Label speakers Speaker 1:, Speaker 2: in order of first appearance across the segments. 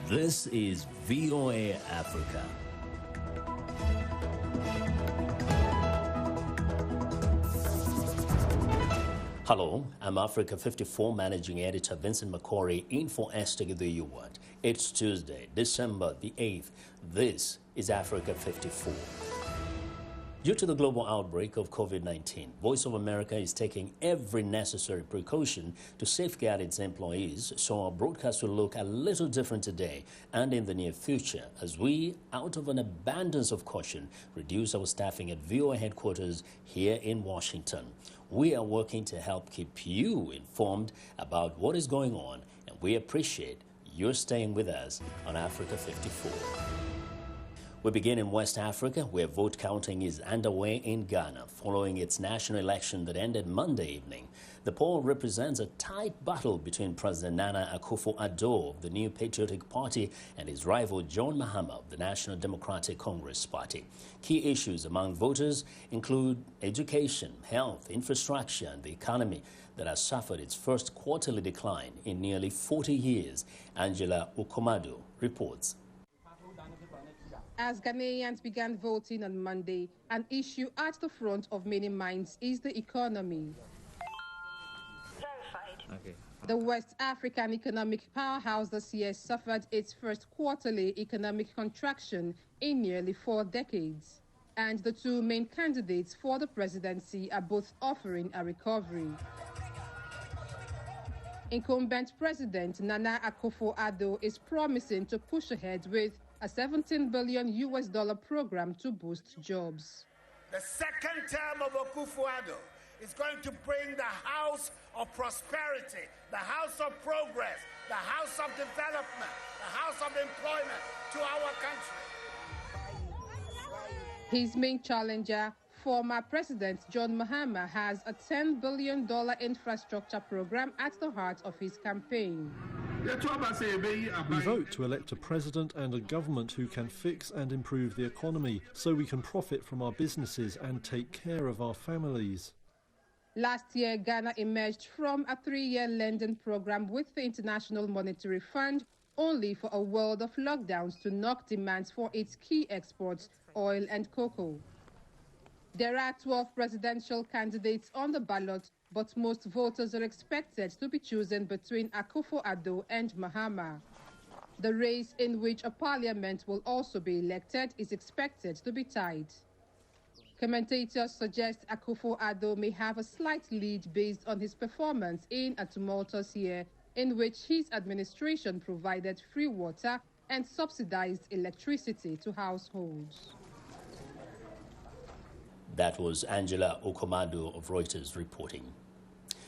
Speaker 1: This is VOA Africa. Hello, I'm Africa 54 Managing Editor Vincent Makori in for the Word. It's Tuesday, December the 8th. This is Africa 54. Due to the global outbreak of COVID-19, Voice of America is taking every necessary precaution to safeguard its employees, so our broadcast will look a little different today and in the near future as we, out of an abundance of caution, reduce our staffing at VOA headquarters here in Washington. We are working to help keep you informed about what is going on, and we appreciate your staying with us on Africa 54. We begin in West Africa, where vote counting is underway in Ghana following its national election that ended Monday evening. The poll represents a tight battle between President Nana Akufo-Addo of the new Patriotic Party and his rival John Mahama of the National Democratic Congress Party. Key issues among voters include education, health, infrastructure, and the economy that has suffered its first quarterly decline in nearly 40 years. Angela Ukomadu reports.
Speaker 2: As Ghanaians began voting on Monday, an issue at the front of many minds is the economy.
Speaker 3: Okay.
Speaker 2: The West African economic powerhouse this year suffered its first quarterly economic contraction in nearly 4 decades. And the two main candidates for the presidency are both offering a recovery. Incumbent President Nana Akufo-Addo is promising to push ahead with a $17 billion program to boost jobs.
Speaker 4: The second term of Akufo-Addo is going to bring the house of prosperity, the house of progress, the house of development, the house of employment to our country.
Speaker 2: His main challenger, former President John Mahama, has a $10 billion infrastructure program at the heart of his campaign.
Speaker 5: We vote to elect a president and a government who can fix and improve the economy so we can profit from our businesses and take care of our families.
Speaker 2: Last year, Ghana emerged from a 3-year lending program with the International Monetary Fund, only for a world of lockdowns to knock demands for its key exports, oil and cocoa. There are 12 presidential candidates on the ballot, but most voters are expected to be chosen between Akufo-Addo and Mahama. The race, in which a parliament will also be elected, is expected to be tight. Commentators suggest Akufo-Addo may have a slight lead based on his performance in a tumultuous year in which his administration provided free water and subsidized electricity to households.
Speaker 1: That was Angela Ukomadu of Reuters reporting.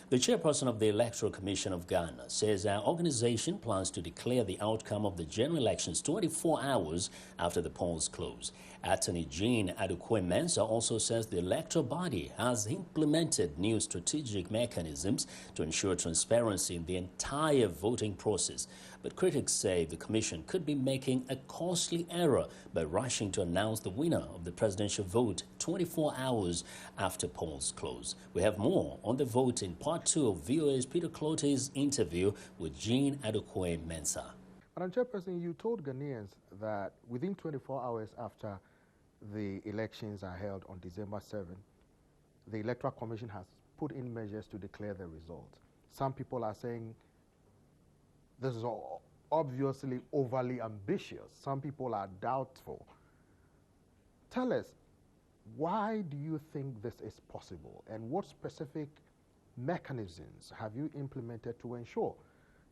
Speaker 1: The chairperson of the Electoral Commission of Ghana says our organization plans to declare the outcome of the general elections 24 hours after the polls close. Attorney Jean Adukwei Mensa also says the electoral body has implemented new strategic mechanisms to ensure transparency in the entire voting process. But critics say the commission could be making a costly error by rushing to announce the winner of the presidential vote 24 hours after polls close. We have more on the vote in part 2 of VOA's Peter Clottey's interview with Jean Adukwei Mensa.
Speaker 6: Madam Chairperson, you told Ghanaians that within 24 hours after the elections are held on December 7, the Electoral Commission has put in measures to declare the results. Some people are saying this is obviously overly ambitious. Some people are doubtful. Tell us, why do you think this is possible, and what specific mechanisms have you implemented to ensure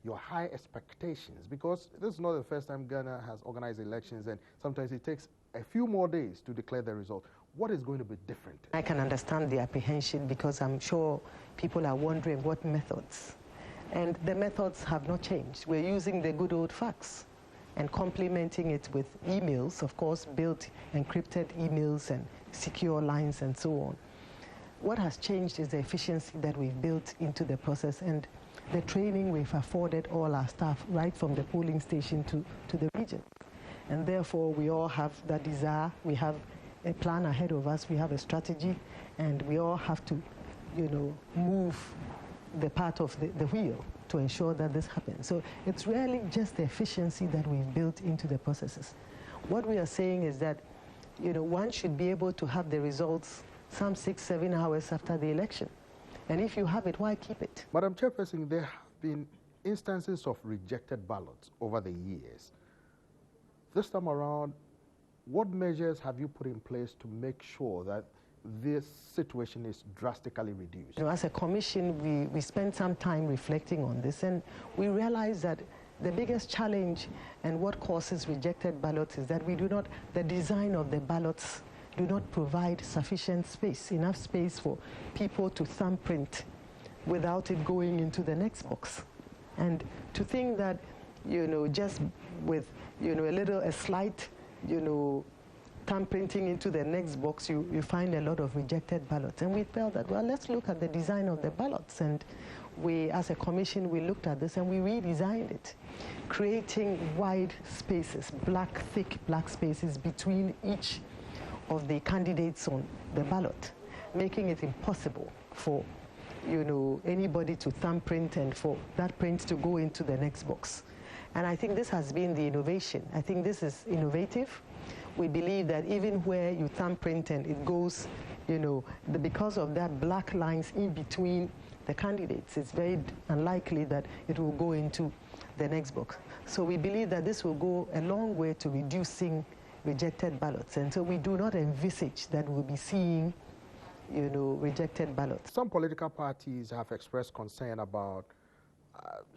Speaker 6: your high expectations? Because this is not the first time Ghana has organized elections, and sometimes it takes a few more days to declare the result. What is going to be different?
Speaker 7: I can understand the apprehension because I'm sure people are wondering what methods. And the methods have not changed. We're using the good old fax and complementing it with emails, of course, built encrypted emails and secure lines and so on. What has changed is the efficiency that we've built into the process and the training we've afforded all our staff right from the polling station to the region. And therefore, we all have that desire. We have a plan ahead of us. We have a strategy, and we all have to, move the part of the wheel to ensure that this happens. So it's really just the efficiency that we've built into the processes. What we are saying is that, one should be able to have the results some 6-7 hours after the election. And if you have it, why keep it?
Speaker 6: Madam Chairperson, there have been instances of rejected ballots over the years. This time around, what measures have you put in place to make sure that this situation is drastically reduced?
Speaker 7: As a commission, we spent some time reflecting on this, and we realized that the biggest challenge and what causes rejected ballots is that the design of the ballots do not provide sufficient space, enough space for people to thumbprint without it going into the next box. And to think that, just with, a slight, thumbprinting into the next box, you find a lot of rejected ballots. And we felt that, well, let's look at the design of the ballots. And we, as a commission, we looked at this and we redesigned it, creating wide spaces, thick black spaces between each of the candidates on the ballot, making it impossible for anybody to thumbprint and for that print to go into the next box. And I think this has been the innovation. I think this is innovative. We believe that even where you thumbprint and it goes, because of that black lines in between the candidates, it's very unlikely that it will go into the next box. So we believe that this will go a long way to reducing rejected ballots. And so we do not envisage that we'll be seeing rejected ballots.
Speaker 6: Some political parties have expressed concern about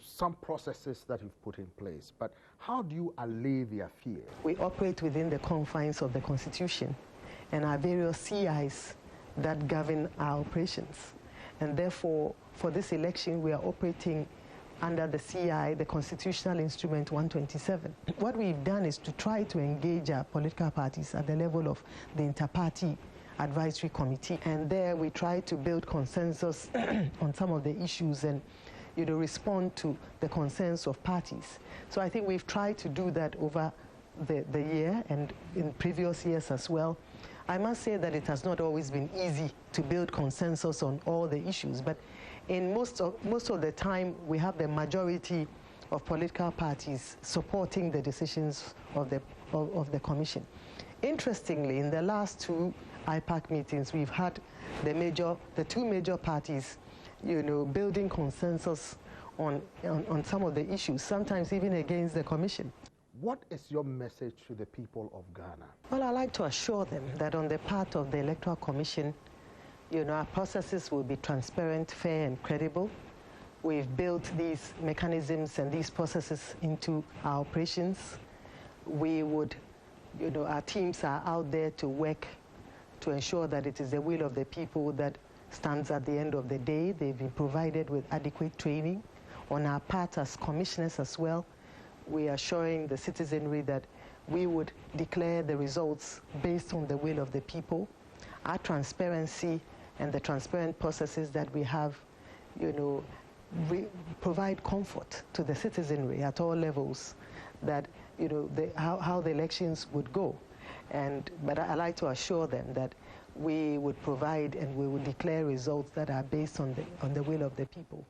Speaker 6: some processes that you've put in place, but how do you allay their fear?
Speaker 7: We operate within the confines of the Constitution and our various CIs that govern our operations. And therefore, for this election, we are operating under the CI, the Constitutional Instrument 127. What we've done is to try to engage our political parties at the level of the Inter-Party Advisory Committee. And there we try to build consensus on some of the issues and respond to the concerns of parties. So I think we've tried to do that over the year and in previous years as well. I must say that it has not always been easy to build consensus on all the issues, but in most of the time we have the majority of political parties supporting the decisions of the Commission. Interestingly, in the last two IPAC meetings, we've had the two major parties building consensus on some of the issues, sometimes even against the Commission.
Speaker 6: What is your message to the people of Ghana?
Speaker 7: Well, I'd like to assure them that on the part of the Electoral Commission, our processes will be transparent, fair, and credible. We've built these mechanisms and these processes into our operations. We would, our teams are out there to work to ensure that it is the will of the people that stands at the end of the day. They've been provided with adequate training. On our part as commissioners as well, we are assuring the citizenry that we would declare the results based on the will of the people. Our transparency and the transparent processes that we have, provide comfort to the citizenry at all levels that, how the elections would go. But I like to assure them that we would provide and we would declare results that are based on the will of the people.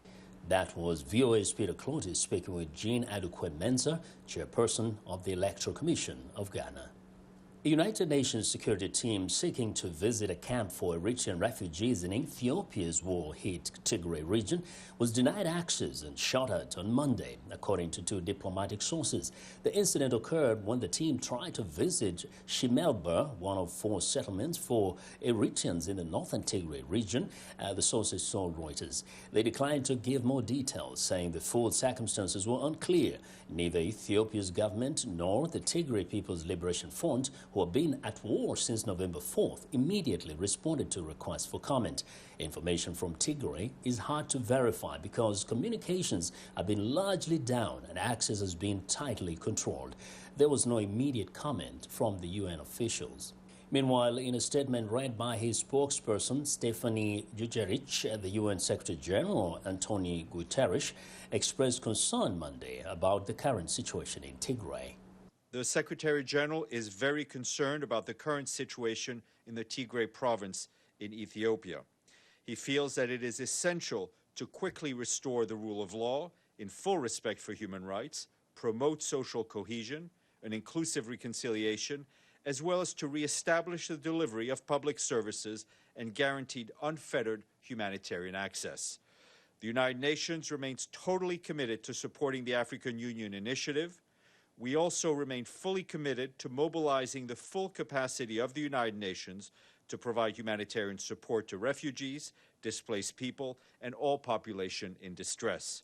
Speaker 1: That was VOA's Peter Clottey speaking with Jean Adukwei Mensa, chairperson of the Electoral Commission of Ghana. A United Nations security team seeking to visit a camp for Eritrean refugees in Ethiopia's war-hit Tigray region was denied access and shot at on Monday, according to two diplomatic sources. The incident occurred when the team tried to visit Shimelba, one of 4 settlements for Eritreans in the northern Tigray region, the sources told Reuters. They declined to give more details, saying the full circumstances were unclear. Neither Ethiopia's government nor the Tigray People's Liberation Front, who have been at war since November 4th, immediately responded to requests for comment. Information from Tigray is hard to verify because communications have been largely down and access has been tightly controlled. There was no immediate comment from the UN officials. Meanwhile, in a statement read by his spokesperson, Stephanie Dujarric, the UN Secretary General Antonio Guterres expressed concern Monday about the current situation in Tigray.
Speaker 3: The Secretary General is very concerned about the current situation in the Tigray province in Ethiopia. He feels that it is essential to quickly restore the rule of law in full respect for human rights, promote social cohesion, an inclusive reconciliation, as well as to reestablish the delivery of public services and guaranteed unfettered humanitarian access. The United Nations remains totally committed to supporting the African Union initiative. We also remain fully committed to mobilizing the full capacity of the United Nations to provide humanitarian support to refugees, displaced people, and all population in distress.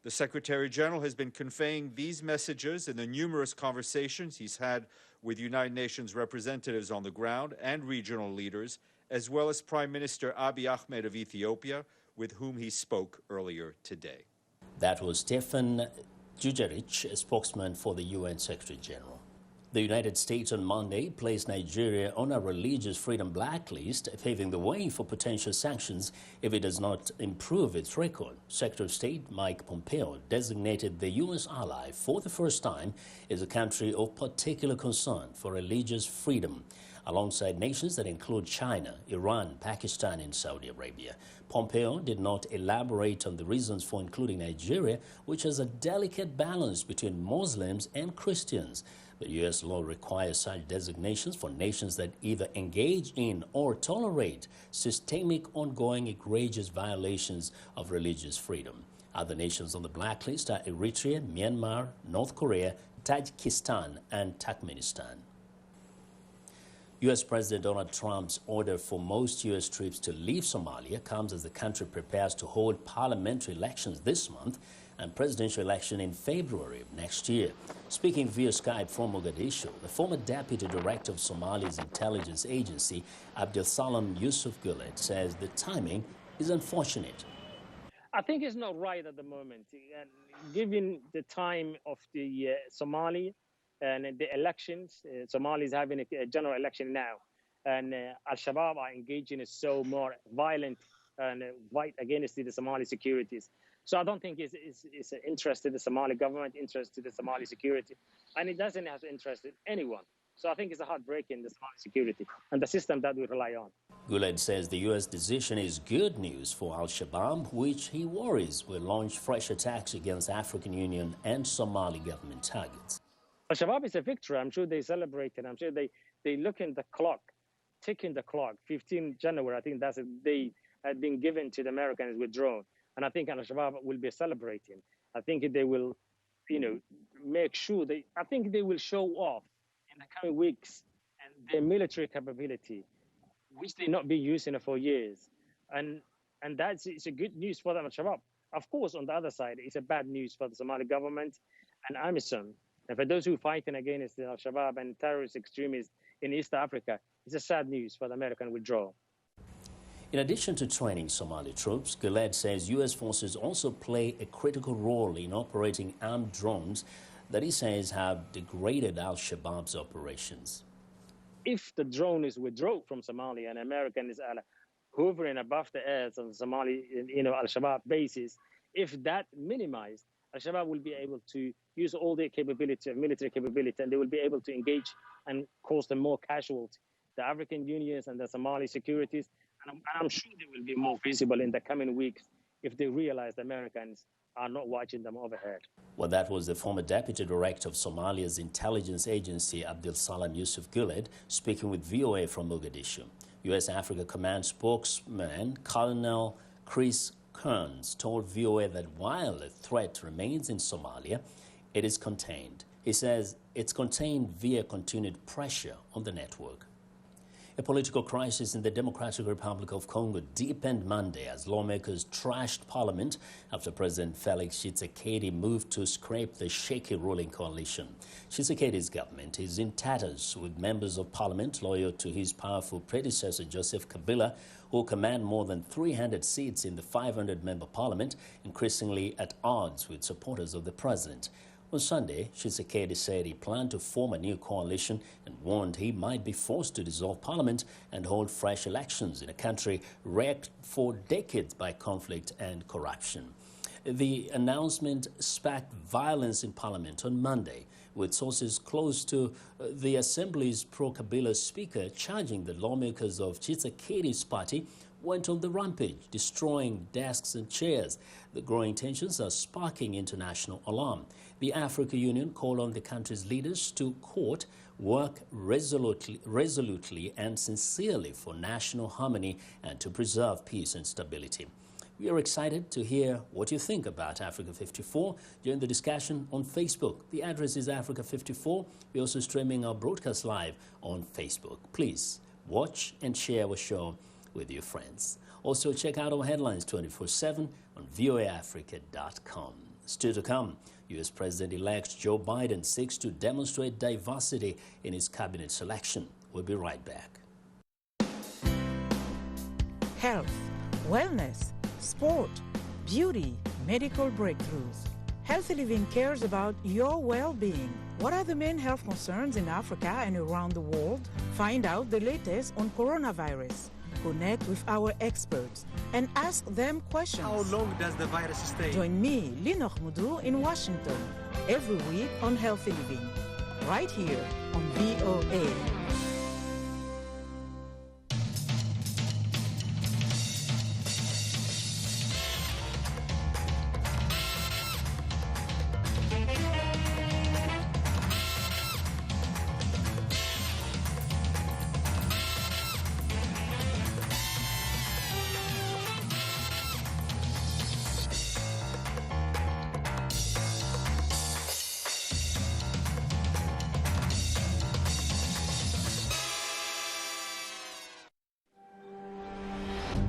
Speaker 3: The Secretary General has been conveying these messages in the numerous conversations he's had with United Nations representatives on the ground and regional leaders, as well as Prime Minister Abiy Ahmed of Ethiopia, with whom he spoke earlier today.
Speaker 1: That was Stefan Dujarric, a spokesman for the UN Secretary General. The United States on Monday placed Nigeria on a religious freedom blacklist, paving the way for potential sanctions if it does not improve its record. Secretary of State Mike Pompeo designated the U.S. ally for the first time as a country of particular concern for religious freedom, alongside nations that include China, Iran, Pakistan, and Saudi Arabia. Pompeo did not elaborate on the reasons for including Nigeria, which has a delicate balance between Muslims and Christians. But U.S. law requires such designations for nations that either engage in or tolerate systemic, ongoing, egregious violations of religious freedom. Other nations on the blacklist are Eritrea, Myanmar, North Korea, Tajikistan, and Turkmenistan. U.S. President Donald Trump's order for most U.S. troops to leave Somalia comes as the country prepares to hold parliamentary elections this month and presidential election in February of next year. Speaking via Skype from Mogadishu, the former deputy director of Somalia's intelligence agency, Abdulsalam Yusuf Guled, says the timing is unfortunate.
Speaker 8: I think it's not right at the moment, given the time of the Somali and the elections. Somalia is having a general election now, and Al-Shabaab are engaging in so more violent and fight against the Somali securities. So I don't think it's interested in the Somali government, interested in the Somali security, and it doesn't have to interest anyone. So I think it's a heartbreak in the Somali security and the system that we rely on.
Speaker 1: Guled says the U.S. decision is good news for Al-Shabaab, which he worries will launch fresh attacks against African Union and Somali government targets.
Speaker 8: Al-Shabaab is a victory. I'm sure they celebrate it. I'm sure they look in the clock, ticking the clock. 15 January, I think that's a day had been given to the Americans withdrawn. And I think Al-Shabaab will be celebrating. I think they will, make sure I think they will show off in the coming weeks and their military capability, which they not been using for years. And it's a good news for the Al-Shabaab. Of course, on the other side, it's a bad news for the Somali government and AMISOM. And for those who are fighting against the Al-Shabaab and terrorist extremists in East Africa, it's a sad news for the American withdrawal.
Speaker 1: In addition to training Somali troops, Guled says U.S. forces also play a critical role in operating armed drones that he says have degraded Al-Shabaab's operations.
Speaker 8: If the drone is withdrawn from Somalia and American is hovering above the airs of Somali, Al-Shabaab bases, if that minimized, Al-Shabaab will be able to use all their capability, military capability, and they will be able to engage and cause them more casualty. The African Unions and the Somali securities, and I'm sure they will be more visible in the coming weeks if they realize the Americans are not watching them overhead.
Speaker 1: Well, that was the former deputy director of Somalia's intelligence agency, Abdulsalam Yusuf Guled, speaking with VOA from Mogadishu. U.S. Africa Command spokesman Colonel Chris Kearns told VOA that while the threat remains in Somalia, it is contained. He says it's contained via continued pressure on the network. A political crisis in the Democratic Republic of Congo deepened Monday as lawmakers trashed parliament after President Felix Tshisekedi moved to scrape the shaky ruling coalition. Tshisekedi's government is in tatters, with members of parliament loyal to his powerful predecessor Joseph Kabila, who command more than 300 seats in the 500-member parliament, increasingly at odds with supporters of the president. On Sunday, Tshisekedi said he planned to form a new coalition and warned he might be forced to dissolve parliament and hold fresh elections in a country wrecked for decades by conflict and corruption. The announcement sparked violence in parliament on Monday, with sources close to the Assembly's pro-Kabila speaker charging the lawmakers of Tshisekedi's party went on the rampage, destroying desks and chairs. The growing tensions are sparking international alarm. The African Union called on the country's leaders to, quote, work resolutely and sincerely for national harmony and to preserve peace and stability. We are excited to hear what you think about Africa 54 during the discussion on Facebook. The address is Africa 54. We're also streaming our broadcast live on Facebook. Please watch and share our show with your friends. Also, check out our headlines 24/7 on voaafrica.com. Still to come, U.S. President-elect Joe Biden seeks to demonstrate diversity in his cabinet selection. We'll be right back.
Speaker 9: Health, wellness, sport, beauty, medical breakthroughs. Healthy Living cares about your well-being. What are the main health concerns in Africa and around the world? Find out the latest on coronavirus. Connect with our experts and ask them questions.
Speaker 10: How long does the virus stay?
Speaker 9: Join me, Lina Khmudu, in Washington every week on Healthy Living, right here on VOA.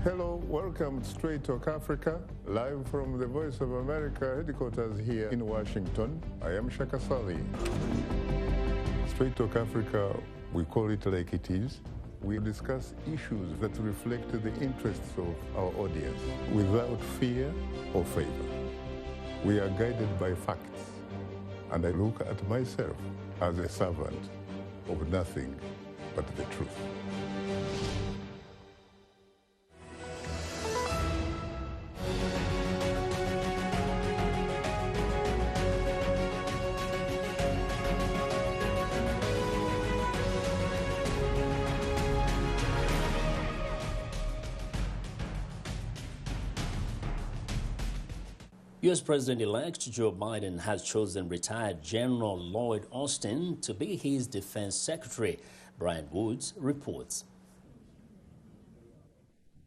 Speaker 11: Hello, welcome to Straight Talk Africa, live from the Voice of America headquarters here in Washington. I am Shaka Sali. Straight Talk Africa, we call it like it is. We discuss issues that reflect the interests of our audience without fear or favor. We are guided by facts, and I look at myself as a servant of nothing but the truth.
Speaker 1: U.S. President-elect Joe Biden has chosen retired General Lloyd Austin to be his defense secretary. Brian Woods reports.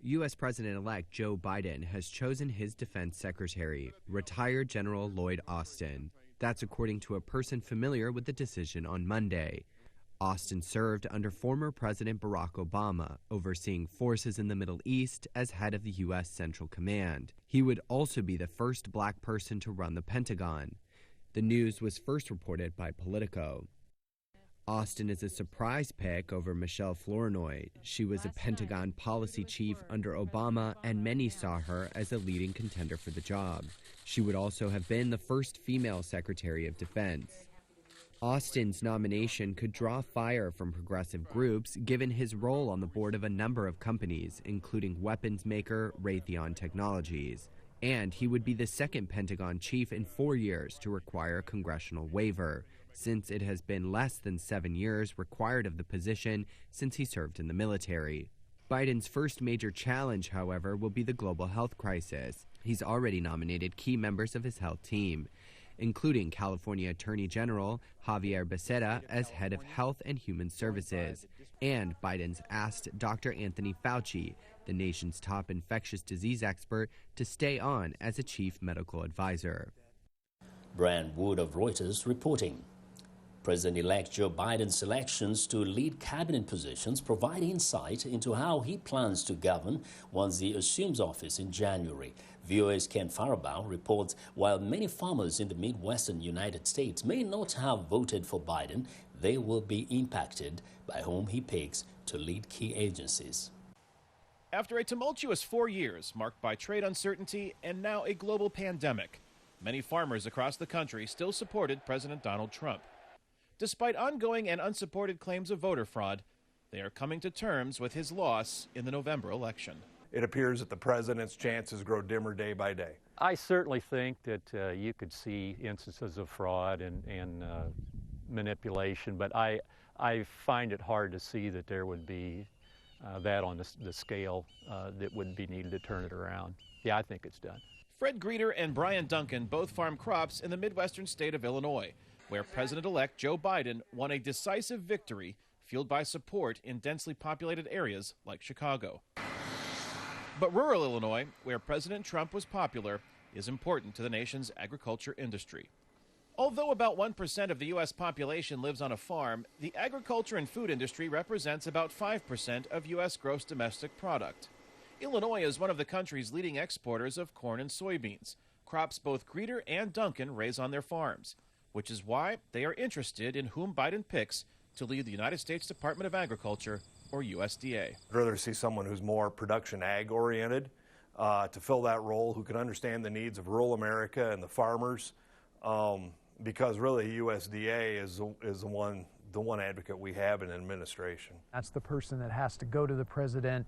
Speaker 12: U.S. President-elect Joe Biden has chosen his defense secretary, retired General Lloyd Austin. That's according to a person familiar with the decision on Monday. Austin served under former President Barack Obama, overseeing forces in the Middle East as head of the U.S. Central Command. He would also be the first black person to run the Pentagon. The news was first reported by Politico. Austin is a surprise pick over Michelle Flournoy. She was a Pentagon policy chief under Obama, and many saw her as a leading contender for the job. She would also have been the first female Secretary of Defense. Austin's nomination could draw fire from progressive groups given his role on the board of a number of companies, including weapons maker Raytheon Technologies. And he would be the second Pentagon chief in 4 years to require a congressional waiver, since it has been less than 7 years required of the position since he served in the military. Biden's first major challenge, however, will be the global health crisis. He's already nominated key members of his health team, including California Attorney General Javier Becerra as head of Health and Human Services. And Biden's asked Dr. Anthony Fauci, the nation's top infectious disease expert, to stay on as a chief medical advisor.
Speaker 1: Brian Wood of Reuters reporting. President-elect Joe Biden's selections to lead cabinet positions provide insight into how he plans to govern once he assumes office in January. VOA's Ken Farabaugh reports while many farmers in the Midwestern United States may not have voted for Biden, they will be impacted by whom he picks to lead key agencies.
Speaker 13: After a tumultuous 4 years marked by trade uncertainty and now a global pandemic, many farmers across the country still supported President Donald Trump. Despite ongoing and unsupported claims of voter fraud, they are coming to terms with his loss in the November election.
Speaker 14: It appears that the president's chances grow dimmer day by day.
Speaker 15: I certainly think that you could see instances of fraud and manipulation, but I find it hard to see that there would be that on the scale that would be needed to turn it around. Yeah, I think it's done.
Speaker 13: Fred Greeter and Brian Duncan both farm crops in the Midwestern state of Illinois, where President-elect Joe Biden won a decisive victory fueled by support in densely populated areas like Chicago. But rural Illinois, where President Trump was popular, is important to the nation's agriculture industry. Although about 1% of the U.S. population lives on a farm, the agriculture and food industry represents about 5% of U.S. gross domestic product. Illinois is one of the country's leading exporters of corn and soybeans, crops both Greeter and Duncan raise on their farms, which is why they are interested in whom Biden picks to lead the United States Department of Agriculture, or USDA.
Speaker 14: I'd rather see someone who's more production ag-oriented to fill that role, who can understand the needs of rural America and the farmers, because really USDA is the one advocate we have in administration.
Speaker 16: That's the person that has to go to the president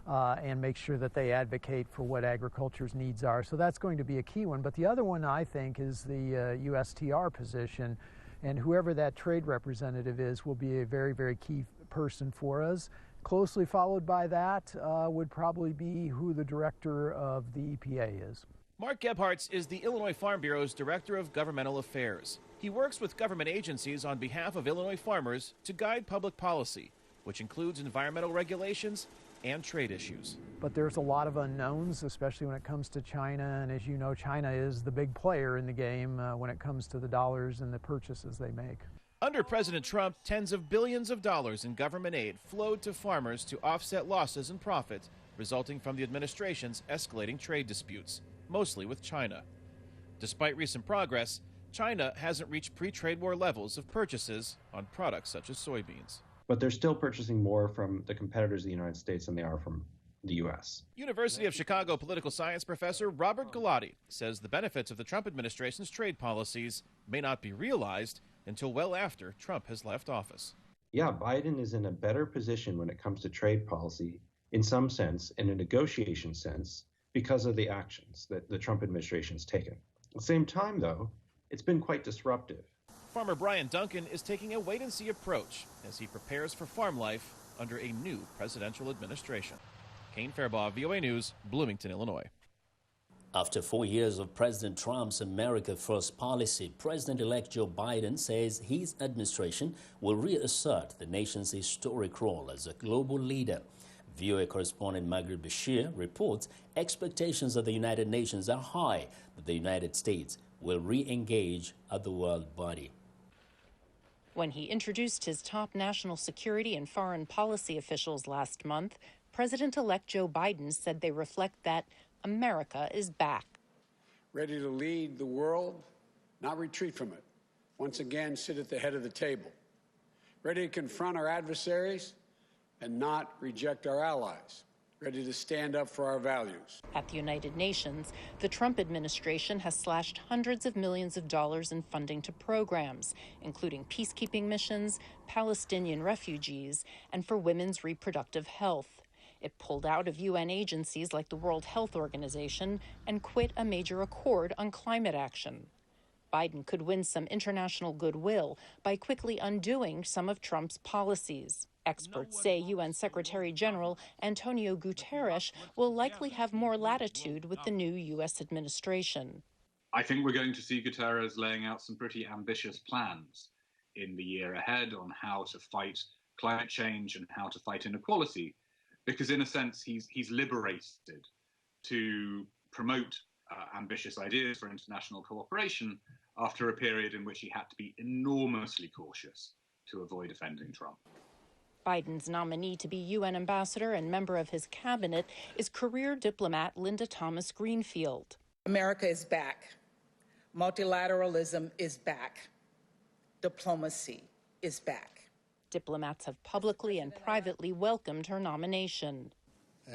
Speaker 16: and make sure that they advocate for what agriculture's needs are. So that's going to be a key one. But the other one, I think, is the USTR position. And whoever that trade representative is will be a very, very key person for us. Closely followed by that would probably be who the director of the EPA is.
Speaker 13: Mark Gebhardt is the Illinois Farm Bureau's Director of Governmental Affairs. He works with government agencies on behalf of Illinois farmers to guide public policy, which includes environmental regulations and trade issues.
Speaker 16: But there's a lot of unknowns, especially when it comes to China. And as you know, China is the big player in the game when it comes to the dollars and the purchases they make.
Speaker 13: Under President Trump, tens of billions of dollars in government aid flowed to farmers to offset losses and profits resulting from the administration's escalating trade disputes, mostly with China. Despite recent progress, China hasn't reached pre-trade war levels of purchases on products such as soybeans.
Speaker 17: But they're still purchasing more from the competitors of the United States than they are from the U.S.
Speaker 13: University of Chicago political science professor Robert Clottey says the benefits of the Trump administration's trade policies may not be realized until well after Trump has left office.
Speaker 17: Yeah, Biden is in a better position when it comes to trade policy, in some sense, in a negotiation sense, because of the actions that the Trump administration has taken. At the same time, though, it's been quite disruptive.
Speaker 13: Farmer Brian Duncan is taking a wait-and-see approach as he prepares for farm life under a new presidential administration. Kane Fairbaugh, VOA News, Bloomington, Illinois.
Speaker 1: After 4 years of President Trump's America First policy, President-elect Joe Biden says his administration will reassert the nation's historic role as a global leader. VOA correspondent Margaret Bashir reports expectations of the United Nations are high that the United States will re-engage at the world body.
Speaker 18: When he introduced his top national security and foreign policy officials last month, President-elect Joe Biden said they reflect that America is back.
Speaker 19: Ready to lead the world, not retreat from it. Once again, sit at the head of the table. Ready to confront our adversaries and not reject our allies. Ready to stand up for our values.
Speaker 18: At the United Nations, the Trump administration has slashed hundreds of millions of dollars in funding to programs, including peacekeeping missions, Palestinian refugees, and for women's reproductive health. It pulled out of UN agencies like the World Health Organization and quit a major accord on climate action. Biden could win some international goodwill by quickly undoing some of Trump's policies. Experts say UN Secretary General Antonio Guterres will likely have more latitude with the new U.S. administration.
Speaker 20: I think we're going to see Guterres laying out some pretty ambitious plans in the year ahead on how to fight climate change and how to fight inequality, because in a sense he's liberated to promote ambitious ideas for international cooperation after a period in which he had to be enormously cautious to avoid offending Trump.
Speaker 18: Biden's nominee to be UN ambassador and member of his cabinet is career diplomat Linda Thomas Greenfield.
Speaker 21: America is back. Multilateralism is back. Diplomacy is back.
Speaker 18: Diplomats have publicly and privately welcomed her nomination.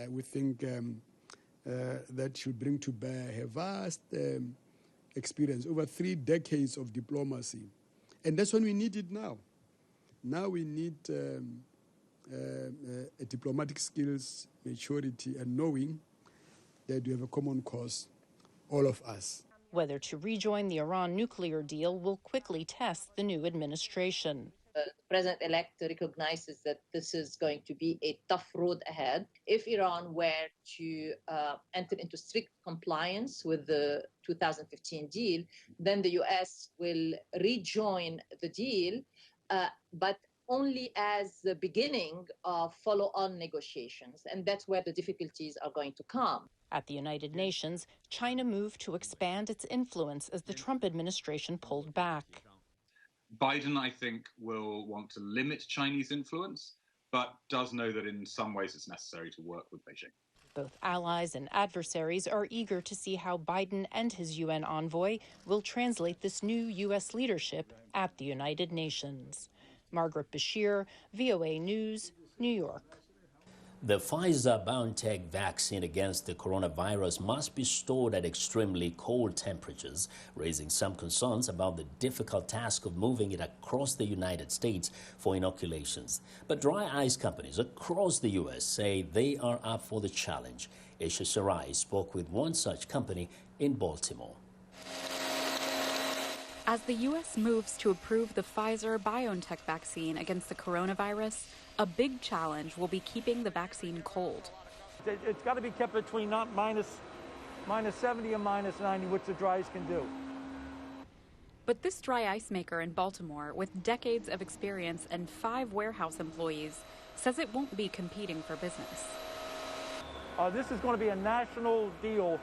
Speaker 22: We think that should bring to bear her vast experience, over 3 decades of diplomacy. And that's when we need it now. Now we need diplomatic skills, maturity, and knowing that we have a common cause, all of us.
Speaker 18: Whether to rejoin the Iran nuclear deal will quickly test the new administration.
Speaker 4: the president-elect recognizes that this is going to be a tough road ahead. If Iran were to enter into strict compliance with the 2015 deal, then the U.S. will rejoin the deal, but only as the beginning of follow-on negotiations. And that's where the difficulties are going to come.
Speaker 18: At the United Nations, China moved to expand its influence as the Trump administration pulled back.
Speaker 20: Biden, I think, will want to limit Chinese influence, but does know that in some ways it's necessary to work with Beijing.
Speaker 18: Both allies and adversaries are eager to see how Biden and his UN envoy will translate this new U.S. leadership at the United Nations. Margaret Bashir, VOA News, New York.
Speaker 1: The Pfizer Biontech vaccine against the coronavirus must be stored at extremely cold temperatures, raising some concerns about the difficult task of moving it across the United States for inoculations. But dry ice companies across the U.S. say they are up for the challenge. Aisha Sarai spoke with one such company in Baltimore.
Speaker 5: As the U.S. moves to approve the Pfizer-Biontech vaccine against the coronavirus, a big challenge will be keeping the vaccine cold.
Speaker 23: It's got to be kept between not minus 70 and minus 90, which the dry ice can do.
Speaker 5: But this dry ice maker in Baltimore, with decades of experience and 5 warehouse employees, says it won't be competing for business.
Speaker 23: This is going to be a national deal.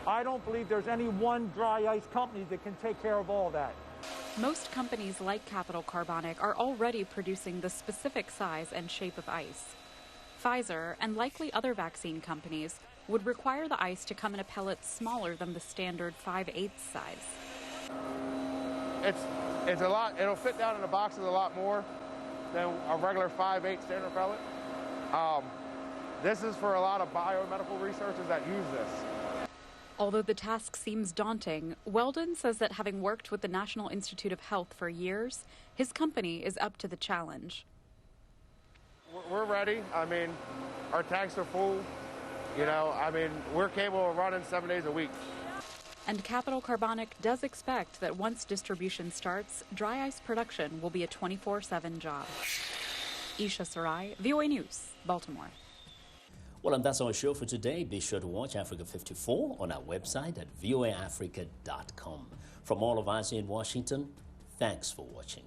Speaker 23: I don't believe there's any one dry ice company that can take care of all that.
Speaker 5: Most companies like Capital Carbonic are already producing the specific size and shape of ice. Pfizer, and likely other vaccine companies, would require the ice to come in a pellet smaller than the standard 5/8 size.
Speaker 24: It's a lot. It'll fit down in the boxes a lot more than a regular 5/8 standard pellet. This is for a lot of biomedical researchers that use this.
Speaker 5: Although the task seems daunting, Weldon says that having worked with the National Institute of Health for years, his company is up to the challenge.
Speaker 24: We're ready. I mean, our tanks are full. You know, I mean, we're capable of running 7 days a week.
Speaker 5: And Capital Carbonic does expect that once distribution starts, dry ice production will be a 24/7 job. Isha Sarai, VOA News, Baltimore.
Speaker 1: Well, and that's our show for today. Be sure to watch Africa 54 on our website at voaafrica.com. From all of us in Washington, thanks for watching.